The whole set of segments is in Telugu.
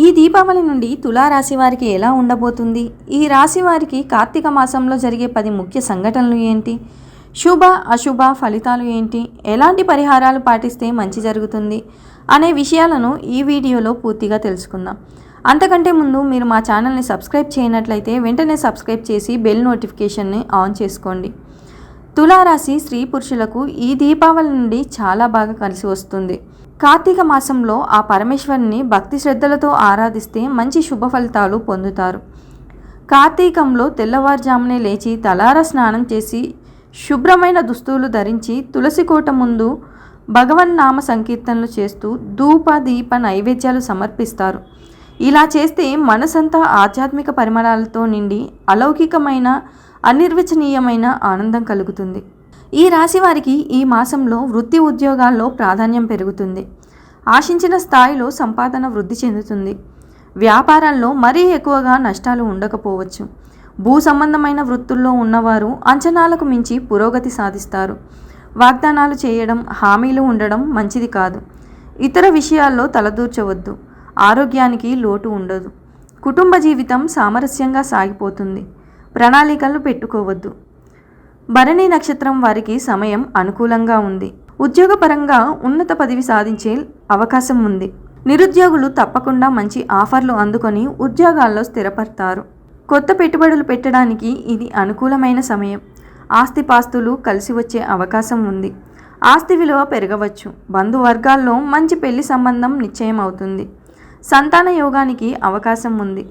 ఈ దీపావళి నుండి తులారాశి వారికి ఎలా ఉండబోతుంది? ఈ రాశి వారికి కార్తీక మాసంలో జరిగే 10 ముఖ్య సంఘటనలు ఏంటి? శుభ అశుభ ఫలితాలు ఏంటి? ఎలాంటి పరిహారాలు పాటిస్తే మంచి జరుగుతుంది అనే విషయాలను ఈ వీడియోలో పూర్తిగా తెలుసుకుందాం. అంతకంటే ముందు మీరు మా ఛానల్ని సబ్స్క్రైబ్ చేయనట్లయితే వెంటనే సబ్స్క్రైబ్ చేసి బెల్ నోటిఫికేషన్ని ఆన్ చేసుకోండి. తులారాశి స్త్రీ పురుషులకు ఈ దీపావళి నుండి చాలా బాగా కలిసి వస్తుంది. కార్తీక మాసంలో ఆ పరమేశ్వరుని భక్తి శ్రద్ధలతో ఆరాధిస్తే మంచి శుభ ఫలితాలు పొందుతారు. కార్తీకంలో తెల్లవారుజామునే లేచి తలార స్నానం చేసి శుభ్రమైన దుస్తులు ధరించి తులసి కోట ముందు భగవన్నామ సంకీర్తనలు చేస్తూ ధూప దీప నైవేద్యాలు సమర్పిస్తారు. ఇలా చేస్తే మనసంతా ఆధ్యాత్మిక పరిమళాలతో నిండి అలౌకికమైన అనిర్వచనీయమైన ఆనందం కలుగుతుంది. ఈ రాశి వారికి ఈ మాసంలో వృత్తి ఉద్యోగాల్లో ప్రాధాన్యం పెరుగుతుంది. ఆశించిన స్థాయిలో సంపాదన వృద్ధి చెందుతుంది. వ్యాపారాల్లో మరీ ఎక్కువగా నష్టాలు ఉండకపోవచ్చు. భూ సంబంధమైన వృత్తుల్లో ఉన్నవారు అంచనాలకు మించి పురోగతి సాధిస్తారు. వాగ్దానాలు చేయడం, హామీలు ఉండడం మంచిది కాదు. ఇతర విషయాల్లో తలదూర్చవద్దు. ఆరోగ్యానికి లోటు ఉండదు. కుటుంబ జీవితం సామరస్యంగా సాగిపోతుంది. ప్రణాళికలు పెట్టుకోవద్దు. భరణి నక్షత్రం వారికి సమయం అనుకూలంగా ఉంది. ఉద్యోగపరంగా ఉన్నత పదవి సాధించే అవకాశం ఉంది. నిరుద్యోగులు తప్పకుండా మంచి ఆఫర్లు అందుకొని ఉద్యోగాల్లో స్థిరపడతారు. కొత్త పెట్టుబడులు పెట్టడానికి ఇది అనుకూలమైన సమయం. ఆస్తిపాస్తులు కలిసి వచ్చే అవకాశం ఉంది. ఆస్తి విలువ పెరగవచ్చు. బంధువర్గాల్లో మంచి పెళ్లి సంబంధం నిశ్చయం అవుతుంది. సంతాన యోగానికి అవకాశం ఉంది.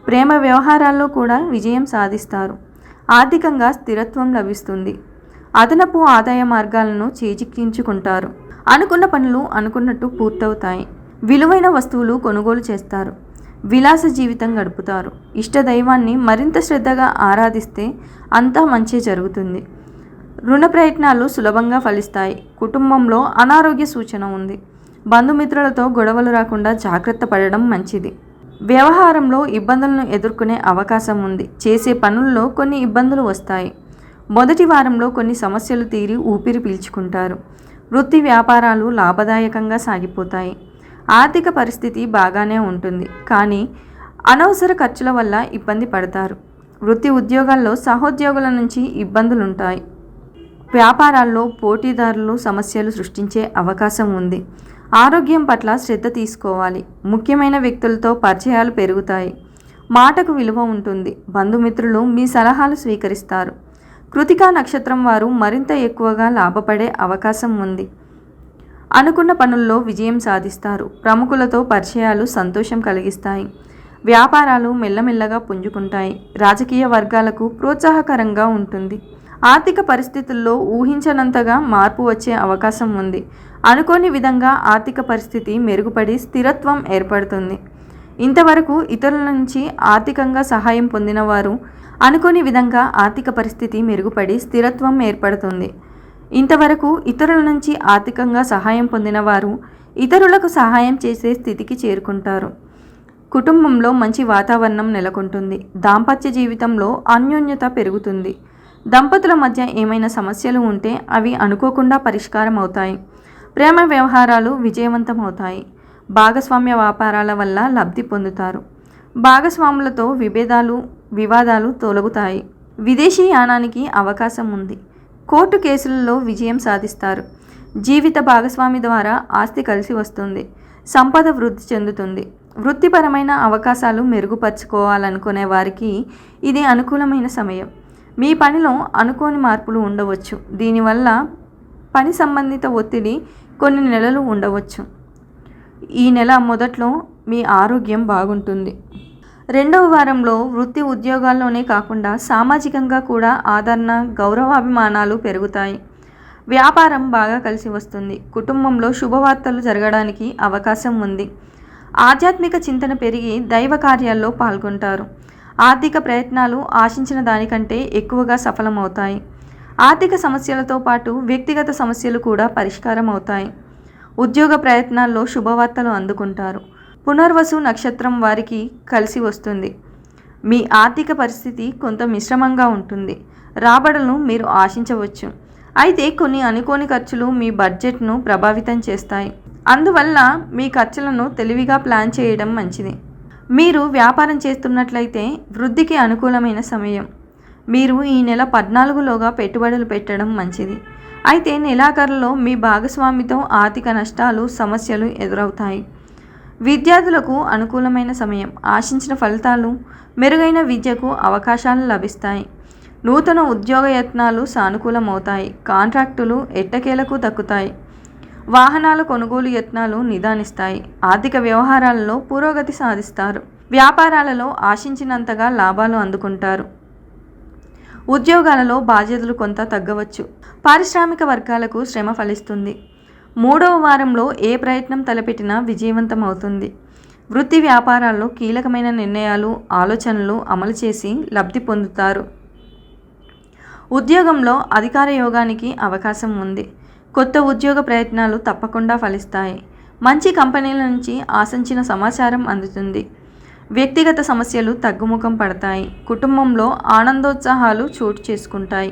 ప్రేమ వ్యవహారాల్లో కూడా విజయం సాధిస్తారు. ఆర్థికంగా స్థిరత్వం లభిస్తుంది. అదనపు ఆదాయ మార్గాలను చేజిక్కించుకుంటారు. అనుకున్న పనులు అనుకున్నట్టు పూర్తవుతాయి. విలువైన వస్తువులు కొనుగోలు చేస్తారు. విలాస జీవితం గడుపుతారు. ఇష్టదైవాన్ని మరింత శ్రద్ధగా ఆరాధిస్తే అంతా మంచి జరుగుతుంది. రుణ ప్రయత్నాలు సులభంగా ఫలిస్తాయి. కుటుంబంలో అనారోగ్య సూచన ఉంది. బంధుమిత్రులతో గొడవలు రాకుండా జాగ్రత్త పడడం మంచిది. వ్యవహారంలో ఇబ్బందులను ఎదుర్కొనే అవకాశం ఉంది. చేసే పనుల్లో కొన్ని ఇబ్బందులు వస్తాయి. మొదటి వారంలో కొన్ని సమస్యలు తీరి ఊపిరి పీల్చుకుంటారు. వృత్తి వ్యాపారాలు లాభదాయకంగా సాగిపోతాయి. ఆర్థిక పరిస్థితి బాగానే ఉంటుంది, కానీ అనవసర ఖర్చుల వల్ల ఇబ్బంది పడతారు. వృత్తి ఉద్యోగాల్లో సహోద్యోగుల నుంచి ఇబ్బందులుంటాయి. వ్యాపారాల్లో పోటీదారులు సమస్యలు సృష్టించే అవకాశం ఉంది. ఆరోగ్యం పట్ల శ్రద్ధ తీసుకోవాలి. ముఖ్యమైన వ్యక్తులతో పరిచయాలు పెరుగుతాయి. మాటకు విలువ ఉంటుంది. బంధుమిత్రులు మీ సలహాలు స్వీకరిస్తారు. కృతికా నక్షత్రం వారు మరింత ఎక్కువగా లాభపడే అవకాశం ఉంది. అనుకున్న పనుల్లో విజయం సాధిస్తారు. ప్రముఖులతో పరిచయాలు సంతోషం కలిగిస్తాయి. వ్యాపారాలు మెల్లమెల్లగా పుంజుకుంటాయి. రాజకీయ వర్గాలకు ప్రోత్సాహకరంగా ఉంటుంది. ఆర్థిక పరిస్థితుల్లో ఊహించనంతగా మార్పు వచ్చే అవకాశం ఉంది. అనుకోని విధంగా ఆర్థిక పరిస్థితి మెరుగుపడి స్థిరత్వం ఏర్పడుతుంది. ఇంతవరకు ఇతరుల నుంచి ఆర్థికంగా సహాయం పొందిన వారు అనుకోని విధంగా ఆర్థిక పరిస్థితి మెరుగుపడి స్థిరత్వం ఏర్పడుతుంది. ఇంతవరకు ఇతరుల నుంచి ఆర్థికంగా సహాయం పొందిన వారు ఇతరులకు సహాయం చేసే స్థితికి చేరుకుంటారు. కుటుంబంలో మంచి వాతావరణం నెలకొంటుంది. దాంపత్య జీవితంలో అన్యోన్యత పెరుగుతుంది. దంపతుల మధ్య ఏమైనా సమస్యలు ఉంటే అవి అనుకోకుండా పరిష్కారం అవుతాయి. ప్రేమ వ్యవహారాలు విజయవంతమవుతాయి. భాగస్వామ్య వ్యాపారాల వల్ల లబ్ధి పొందుతారు. భాగస్వాములతో వివాదాలు తొలగుతాయి. విదేశీ యానానికి అవకాశం ఉంది. కోర్టు కేసులలో విజయం సాధిస్తారు. జీవిత భాగస్వామి ద్వారా ఆస్తి కలిసి వస్తుంది. సంపద వృద్ధి చెందుతుంది. వృత్తిపరమైన అవకాశాలు మెరుగుపరుచుకోవాలనుకునే వారికి ఇది అనుకూలమైన సమయం. మీ పనిలో అనుకోని మార్పులు ఉండవచ్చు. దీనివల్ల పని సంబంధిత ఒత్తిడి కొన్ని నెలలు ఉండవచ్చు. ఈ నెల మొదట్లో మీ ఆరోగ్యం బాగుంటుంది. రెండవ వారంలో వృత్తి ఉద్యోగాల్లోనే కాకుండా సామాజికంగా కూడా ఆదరణ, గౌరవాభిమానాలు పెరుగుతాయి. వ్యాపారం బాగా కలిసి వస్తుంది. కుటుంబంలో శుభవార్తలు జరగడానికి అవకాశం ఉంది. ఆధ్యాత్మిక చింతన పెరిగి దైవ కార్యాల్లో పాల్గొంటారు. ఆర్థిక ప్రయత్నాలు ఆశించిన దానికంటే ఎక్కువగా సఫలమవుతాయి. ఆర్థిక సమస్యలతో పాటు వ్యక్తిగత సమస్యలు కూడా పరిష్కారం అవుతాయి. ఉద్యోగ ప్రయత్నాల్లో శుభవార్తలు అందుకుంటారు. పునర్వసు నక్షత్రం వారికి కలిసి వస్తుంది. మీ ఆర్థిక పరిస్థితి కొంత మిశ్రమంగా ఉంటుంది. రాబడులను మీరు ఆశించవచ్చు. అయితే కొన్ని అనుకోని ఖర్చులు మీ బడ్జెట్ను ప్రభావితం చేస్తాయి. అందువల్ల మీ ఖర్చులను తెలివిగా ప్లాన్ చేయడం మంచిది. మీరు వ్యాపారం చేస్తున్నట్లయితే వృద్ధికి అనుకూలమైన సమయం. మీరు ఈ నెల 14లోగా పెట్టుబడులు పెట్టడం మంచిది. అయితే నెలాఖరులో మీ భాగస్వామితో ఆర్థిక నష్టాలు, సమస్యలు ఎదురవుతాయి. విద్యార్థులకు అనుకూలమైన సమయం. ఆశించిన ఫలితాలు, మెరుగైన విద్యకు అవకాశాలు లభిస్తాయి. నూతన ఉద్యోగ యత్నాలు సానుకూలమవుతాయి. కాంట్రాక్టులు ఎట్టకేలకు దక్కుతాయి. వాహనాల కొనుగోలు యత్నాలు నిదానిస్తాయి. ఆర్థిక వ్యవహారాలలో పురోగతి సాధిస్తారు. వ్యాపారాలలో ఆశించినంతగా లాభాలు అందుకుంటారు. ఉద్యోగాలలో బాధ్యతలు కొంత తగ్గవచ్చు. పారిశ్రామిక వర్గాలకు శ్రమ ఫలిస్తుంది. 3వ వారంలో ఏ ప్రయత్నం తలపెట్టినా విజయవంతమవుతుంది. వృత్తి వ్యాపారాల్లో కీలకమైన నిర్ణయాలు, ఆలోచనలు అమలు చేసి లబ్ధి పొందుతారు. ఉద్యోగంలో అధికార యోగానికి అవకాశం ఉంది. కొత్త ఉద్యోగ ప్రయత్నాలు తప్పకుండా ఫలిస్తాయి. మంచి కంపెనీల నుంచి ఆశించిన సమాచారం అందుతుంది. వ్యక్తిగత సమస్యలు తగ్గుముఖం పడతాయి. కుటుంబంలో ఆనందోత్సాహాలు చోటు చేసుకుంటాయి.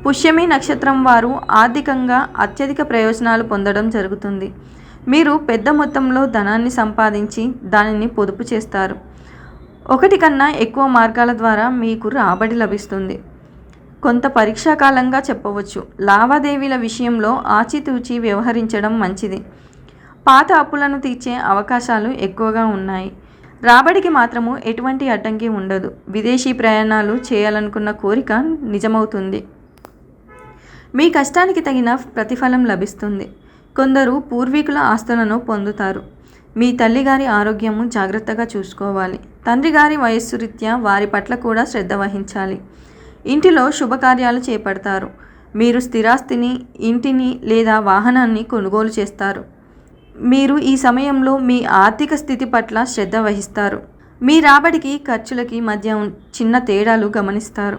పుష్యమి నక్షత్రం వారు ఆర్థికంగా అత్యధిక ప్రయోజనాలు పొందడం జరుగుతుంది. మీరు పెద్ద మొత్తంలో ధనాన్ని సంపాదించి దానిని పొదుపు చేస్తారు. ఒకటి కన్నా ఎక్కువ మార్గాల ద్వారా మీకు రాబడి లభిస్తుంది. కొంత పరీక్షాకాలంగా చెప్పవచ్చు. లావాదేవీల విషయంలో ఆచితూచి వ్యవహరించడం మంచిది. పాత అప్పులను తీర్చే అవకాశాలు ఎక్కువగా ఉన్నాయి. రాబడికి మాత్రము ఎటువంటి అడ్డంకి ఉండదు. విదేశీ ప్రయాణాలు చేయాలనుకున్న కోరిక నిజమవుతుంది. మీ కష్టానికి తగిన ప్రతిఫలం లభిస్తుంది. కొందరు పూర్వీకుల ఆస్తులను పొందుతారు. మీ తల్లిగారి ఆరోగ్యము జాగ్రత్తగా చూసుకోవాలి. తండ్రి గారి వయస్సు రీత్యా వారి పట్ల కూడా శ్రద్ధ వహించాలి. ఇంటిలో శుభకార్యాలు చేపడతారు. మీరు స్థిరాస్తిని, ఇంటిని లేదా వాహనాన్ని కొనుగోలు చేస్తారు. మీరు ఈ సమయంలో మీ ఆర్థిక స్థితి పట్ల శ్రద్ధ వహిస్తారు. మీ రాబడికి ఖర్చులకి మధ్య చిన్న తేడాలు గమనిస్తారు.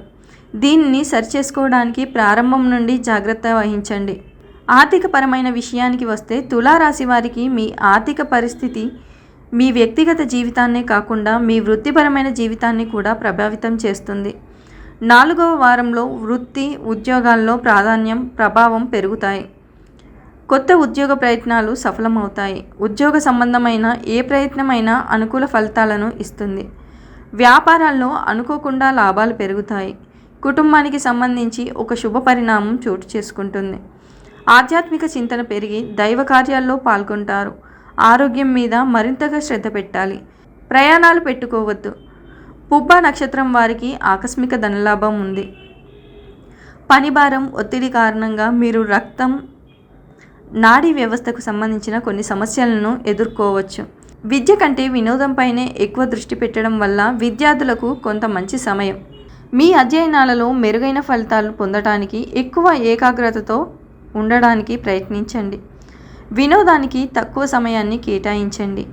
దీనిని సరిచేసుకోవడానికి ప్రారంభం నుండి జాగ్రత్త వహించండి. ఆర్థికపరమైన విషయానికి వస్తే తులారాశి వారికి మీ ఆర్థిక పరిస్థితి మీ వ్యక్తిగత జీవితాన్నే కాకుండా మీ వృత్తిపరమైన జీవితాన్ని కూడా ప్రభావితం చేస్తుంది. 4వ వారంలో వృత్తి, ఉద్యోగాల్లో ప్రభావం పెరుగుతాయి. కొత్త ఉద్యోగ ప్రయత్నాలు సఫలమవుతాయి. ఉద్యోగ సంబంధమైన ఏ ప్రయత్నమైనా అనుకూల ఫలితాలను ఇస్తుంది. వ్యాపారాల్లో అనుకోకుండా లాభాలు పెరుగుతాయి. కుటుంబానికి సంబంధించి ఒక శుభ పరిణామం చోటు చేసుకుంటుంది. ఆధ్యాత్మిక చింతన పెరిగి దైవ కార్యాల్లో పాల్గొంటారు. ఆరోగ్యం మీద మరింతగా శ్రద్ధ పెట్టాలి. ప్రయాణాలు పెట్టుకోవద్దు. పుబ్బ నక్షత్రం వారికి ఆకస్మిక ధనలాభం ఉంది. పనిభారం, ఒత్తిడి కారణంగా మీరు రక్తం, నాడీ వ్యవస్థకు సంబంధించిన కొన్ని సమస్యలను ఎదుర్కోవచ్చు. విద్య కంటే వినోదంపైనే ఎక్కువ దృష్టి పెట్టడం వల్ల విద్యార్థులకు కొంత మంచి సమయం. మీ అధ్యయనాలలో మెరుగైన ఫలితాలు పొందడానికి ఎక్కువ ఏకాగ్రతతో ఉండడానికి ప్రయత్నించండి. వినోదానికి తక్కువ సమయాన్ని కేటాయించండి.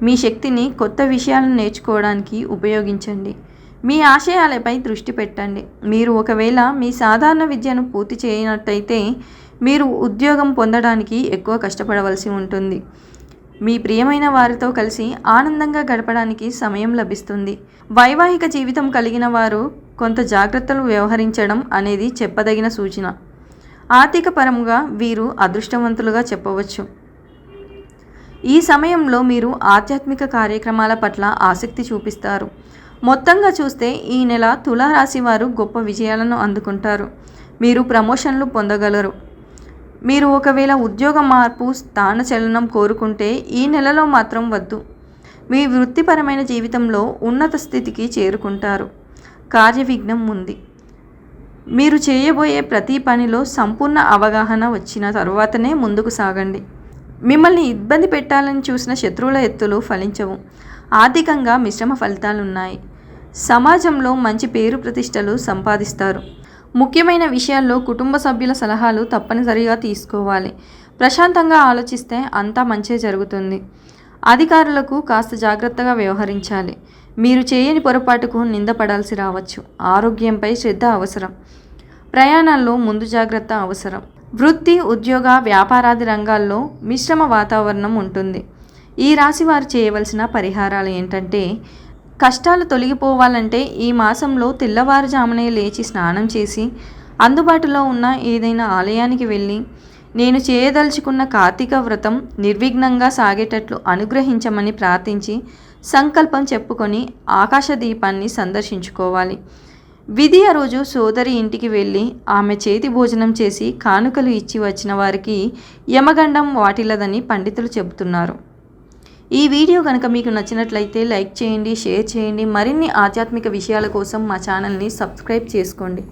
మీ శక్తిని కొత్త విషయాలను నేర్చుకోవడానికి ఉపయోగించండి. మీ ఆశయాలపై దృష్టి పెట్టండి. మీరు ఒకవేళ మీ సాధారణ విద్యను పూర్తి చేయనట్టయితే మీరు ఉద్యోగం పొందడానికి ఎక్కువ కష్టపడవలసి ఉంటుంది. మీ ప్రియమైన వారితో కలిసి ఆనందంగా గడపడానికి సమయం లభిస్తుంది. వైవాహిక జీవితం కలిగిన వారు కొంత జాగ్రత్తలు వ్యవహరించడం అనేది చెప్పదగిన సూచన. ఆర్థిక పరంగా వీరు అదృష్టవంతులుగా చెప్పవచ్చు. ఈ సమయంలో మీరు ఆధ్యాత్మిక కార్యక్రమాల పట్ల ఆసక్తి చూపిస్తారు. మొత్తంగా చూస్తే ఈ నెల తులారాశి వారు గొప్ప విజయాలను అందుకుంటారు. మీరు ప్రమోషన్లు పొందగలరు. మీరు ఒకవేళ ఉద్యోగ మార్పు, స్థానచలనం కోరుకుంటే ఈ నెలలో మాత్రం వద్దు. మీ వృత్తిపరమైన జీవితంలో ఉన్నత స్థితికి చేరుకుంటారు. కార్యవిఘ్నం ఉంది. మీరు చేయబోయే ప్రతి పనిలో సంపూర్ణ అవగాహన వచ్చిన తరువాతనే ముందుకు సాగండి. మిమ్మల్ని ఇబ్బంది పెట్టాలని చూసిన శత్రువుల ఎత్తులు ఫలించవు. ఆర్థికంగా మిశ్రమ ఫలితాలున్నాయి. సమాజంలో మంచి పేరు ప్రతిష్టలు సంపాదిస్తారు. ముఖ్యమైన విషయాల్లో కుటుంబ సభ్యుల సలహాలు తప్పనిసరిగా తీసుకోవాలి. ప్రశాంతంగా ఆలోచిస్తే అంతా మంచే జరుగుతుంది. అధికారులకు కాస్త జాగ్రత్తగా వ్యవహరించాలి. మీరు చేయని పొరపాటుకు నిందపడాల్సి రావచ్చు. ఆరోగ్యంపై శ్రద్ధ అవసరం. ప్రయాణాల్లో ముందు జాగ్రత్త అవసరం. వృత్తి, ఉద్యోగ, వ్యాపారాది రంగాల్లో మిశ్రమ వాతావరణం ఉంటుంది. ఈ రాశి వారు చేయవలసిన పరిహారాలు ఏంటంటే, కష్టాలు తొలగిపోవాలంటే ఈ మాసంలో తెల్లవారుజామునే లేచి స్నానం చేసి అందుబాటులో ఉన్న ఏదైనా ఆలయానికి వెళ్ళి నేను చేయదలుచుకున్న కార్తీక వ్రతం నిర్విఘ్నంగా సాగేటట్లు అనుగ్రహించమని ప్రార్థించి సంకల్పం చెప్పుకొని ఆకాశ దీపాన్ని సందర్శించుకోవాలి. విధియ రోజు సోదరి ఇంటికి వెళ్ళి ఆమె చేతి భోజనం చేసి కానుకలు ఇచ్చి వచ్చిన వారికి యమగండం వాటిల్లదని పండితులు చెబుతున్నారు. ఈ వీడియో కనుక మీకు నచ్చినట్లయితే లైక్ చేయండి, షేర్ చేయండి. మరిన్ని ఆధ్యాత్మిక విషయాల కోసం మా ఛానల్ని సబ్స్క్రైబ్ చేసుకోండి.